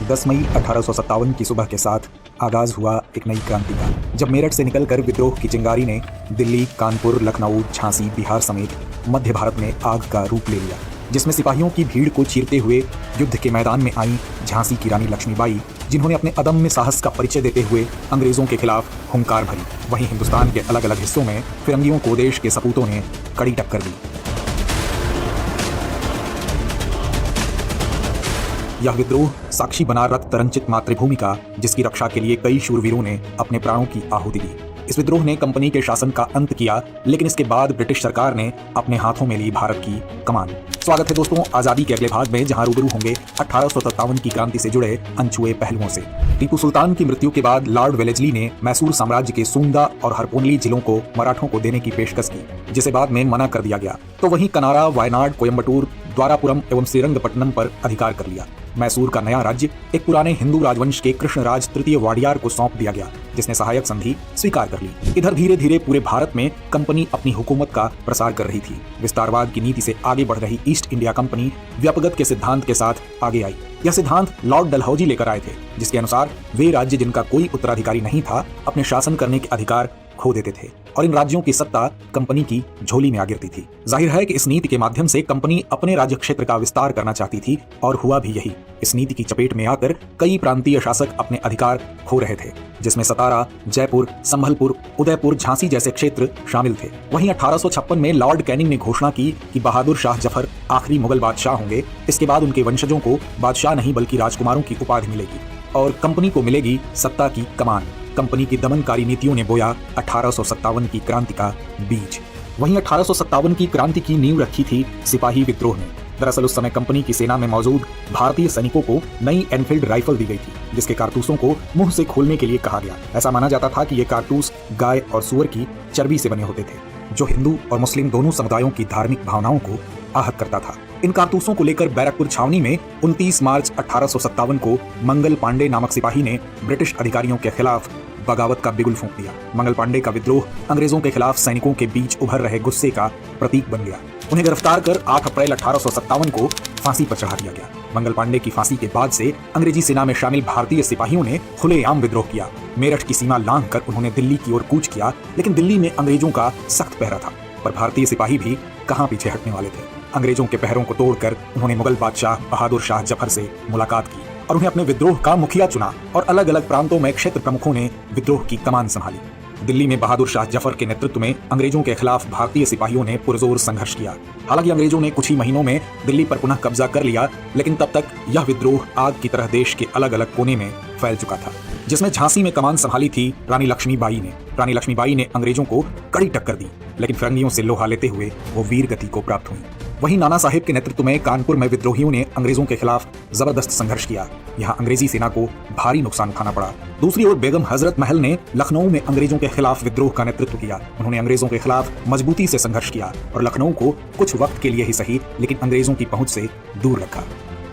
10 मई 1857 की सुबह के साथ आगाज हुआ एक नई क्रांति का, जब मेरठ से निकलकर विद्रोह की चिंगारी ने दिल्ली, कानपुर, लखनऊ, झांसी, बिहार समेत मध्य भारत में आग का रूप ले लिया, जिसमें सिपाहियों की भीड़ को चीरते हुए युद्ध के मैदान में आई झांसी की रानी लक्ष्मीबाई, जिन्होंने अपने अदम्य साहस का परिचय देते हुए अंग्रेजों के खिलाफ हुंकार भरी। वहीं हिंदुस्तान के अलग अलग हिस्सों में फिरंगियों को देश के सपूतों ने कड़ी टक्कर दी। यह विद्रोह साक्षी बना रक्त तरंचित मातृभूमि का, जिसकी रक्षा के लिए कई शूरवीरों ने अपने प्राणों की आहुति दी। इस विद्रोह ने कंपनी के शासन का अंत किया, लेकिन इसके बाद ब्रिटिश सरकार ने अपने हाथों में ली भारत की कमान। स्वागत है दोस्तों आजादी के अगले भाग में, जहां रूबरू होंगे 1857 की क्रांति से जुड़े अनछुए पहलुओं से। टीपू सुल्तान की मृत्यु के बाद लॉर्ड वेलेस्ली ने मैसूर साम्राज्य के सूंदा और हरपोनली जिलों को मराठों को देने की पेशकश की, जिसे बाद में मना कर दिया गया। तो वहीं कनारा, वायनाड, कोयम्बटूर, द्वारापुरम एवं श्रीरंगपट्टनम पर अधिकार कर लिया। मैसूर का नया राज्य एक पुराने हिंदू राजवंश के कृष्णराज तृतीय वाडियार को सौंप दिया गया, जिसने सहायक संधि स्वीकार कर ली। इधर धीरे धीरे पूरे भारत में कंपनी अपनी हुकूमत का प्रसार कर रही थी। विस्तारवाद की नीति से आगे बढ़ रही ईस्ट इंडिया कंपनी व्यापगत के सिद्धांत के साथ आगे आई। यह सिद्धांत लॉर्ड डलहौजी लेकर आए थे, जिसके अनुसार वे राज्य जिनका कोई उत्तराधिकारी नहीं था अपने शासन करने के अधिकार खो देते थे और इन राज्यों की सत्ता कंपनी की झोली में आ गिरती थी। जाहिर है कि इस नीति के माध्यम से कंपनी अपने राज्य क्षेत्र का विस्तार करना चाहती थी और हुआ भी यही। इस नीति की चपेट में आकर कई प्रांतीय शासक अपने अधिकार खो रहे थे, जिसमें सतारा, जयपुर, संभलपुर, उदयपुर, झांसी जैसे क्षेत्र शामिल थे। वहीं 1856 में लॉर्ड कैनिंग ने घोषणा की कि बहादुर शाह जफर आखिरी मुगल बादशाह होंगे। इसके बाद उनके वंशजों को बादशाह नहीं बल्कि राजकुमारों की उपाधि मिलेगी और कंपनी को मिलेगी सत्ता की कमान। कंपनी की दमनकारी नीतियों ने बोया 1857 की क्रांति का बीज। वहीं 1857 की क्रांति की नींव रखी थी सिपाही विद्रोह ने। दरअसल उस समय कंपनी की सेना में मौजूद भारतीय सैनिकों को नई एनफील्ड राइफल दी गई थी, जिसके कारतूसों को मुंह से खोलने के लिए कहा गया। ऐसा माना जाता था कि ये कारतूस गाय और सुअर की चर्बी से बने होते थे, जो हिंदू और मुस्लिम दोनों समुदायों की धार्मिक भावनाओं को आहत करता था। इन कारतूसों को लेकर बैरकपुर छावनी में 29 मार्च 1857 को मंगल पांडे नामक सिपाही ने ब्रिटिश अधिकारियों के खिलाफ बगावत का बिगुल फूंक दिया। मंगल पांडे का विद्रोह अंग्रेजों के खिलाफ सैनिकों के बीच उभर रहे गुस्से का प्रतीक बन गया। उन्हें गिरफ्तार कर 8 अप्रैल 1857 को फांसी पर चढ़ा दिया गया। मंगल पांडे की फांसी के बाद से अंग्रेजी सेना में शामिल भारतीय सिपाहियों ने खुलेआम विद्रोह किया। मेरठ की सीमा लांघकर उन्होंने दिल्ली की ओर कूच किया, लेकिन दिल्ली में अंग्रेजों का सख्त पहरा था। पर भारतीय सिपाही भी कहां पीछे हटने वाले थे। अंग्रेजों के पहरों को तोड़कर उन्होंने मुगल बादशाह बहादुर शाह जफर से मुलाकात की और उन्हें अपने विद्रोह का मुखिया चुना और अलग अलग प्रांतों में क्षेत्र प्रमुखों ने विद्रोह की कमान संभाली। दिल्ली में बहादुर शाह जफर के नेतृत्व में अंग्रेजों के खिलाफ भारतीय सिपाहियों ने पुरजोर संघर्ष किया। हालांकि अंग्रेजों ने कुछ ही महीनों में दिल्ली पर पुनः कब्जा कर लिया, लेकिन तब तक यह विद्रोह आग की तरह देश के अलग अलग कोने में फैल चुका था, जिसमें झांसी में कमान संभाली थी रानी लक्ष्मीबाई ने। रानी लक्ष्मीबाई ने अंग्रेजों को कड़ी टक्कर दी, लेकिन फिरंगियों से लोहा लेते हुए वो वीर गति को प्राप्त हुई। वहीं नाना साहिब के नेतृत्व में कानपुर में विद्रोहियों ने अंग्रेजों के खिलाफ जबरदस्त संघर्ष किया। यहाँ अंग्रेजी सेना को भारी नुकसान उठाना पड़ा। दूसरी ओर बेगम हजरत महल ने लखनऊ में अंग्रेजों के खिलाफ विद्रोह का नेतृत्व किया। उन्होंने अंग्रेजों के खिलाफ मजबूती से संघर्ष किया और लखनऊ को कुछ वक्त के लिए ही सही, लेकिन अंग्रेजों की पहुंच से दूर रखा।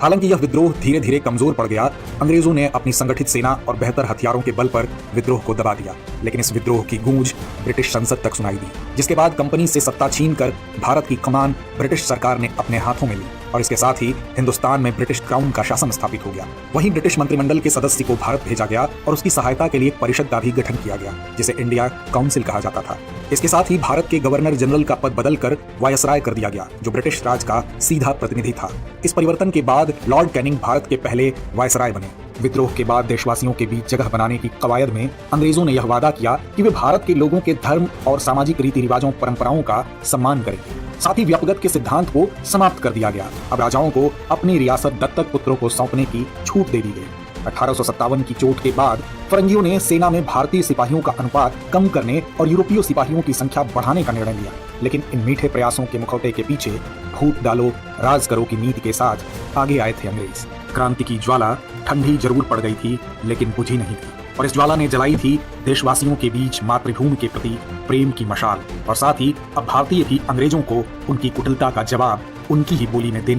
हालांकि यह विद्रोह धीरे धीरे कमजोर पड़ गया। अंग्रेजों ने अपनी संगठित सेना और बेहतर हथियारों के बल पर विद्रोह को दबा दिया, लेकिन इस विद्रोह की गूंज ब्रिटिश संसद तक सुनाई दी, जिसके बाद कंपनी से सत्ता छीनकर भारत की कमान ब्रिटिश सरकार ने अपने हाथों में ली और इसके साथ ही हिंदुस्तान में ब्रिटिश क्राउन का शासन स्थापित हो गया। वहीं ब्रिटिश मंत्रिमंडल के सदस्य को भारत भेजा गया और उसकी सहायता के लिए एक परिषद का भी गठन किया गया, जिसे इंडिया काउंसिल कहा जाता था। इसके साथ ही भारत के गवर्नर जनरल का पद बदलकर वायसराय कर दिया गया, जो ब्रिटिश राज का सीधा प्रतिनिधि था। इस परिवर्तन के बाद लॉर्ड कैनिंग भारत के पहले वायसराय बने। विद्रोह के बाद देशवासियों के बीच जगह बनाने की कवायद में अंग्रेजों ने यह वादा किया कि वे भारत के लोगों के धर्म और सामाजिक रीति रिवाजों परंपराओं का सम्मान करेंगे। साथ ही व्यापगत के सिद्धांत को समाप्त कर दिया गया। अब राजाओं को अपनी रियासत दत्तक पुत्रों को सौंपने की छूट दे दी गई। 1857 की चोट के बाद फरंगियों ने सेना में भारतीय सिपाहियों का अनुपात कम करने और यूरोपीय सिपाहियों की संख्या बढ़ाने का निर्णय लिया, लेकिन इन मीठे प्रयासों के मुखौटे के पीछे फूट डालो राज करो की नीति के साथ आगे आए थे अंग्रेज। क्रांति की ज्वाला ठंडी जरूर पड़ गई थी, लेकिन बुझी नहीं थी और इस ज्वाला ने जलाई थी देशवासियों के बीच मातृभूमि के प्रति प्रेम की मशाल। और साथ ही अब भारतीय भी अंग्रेजों को उनकी कुटिलता का जवाब उनकी ही बोली में देने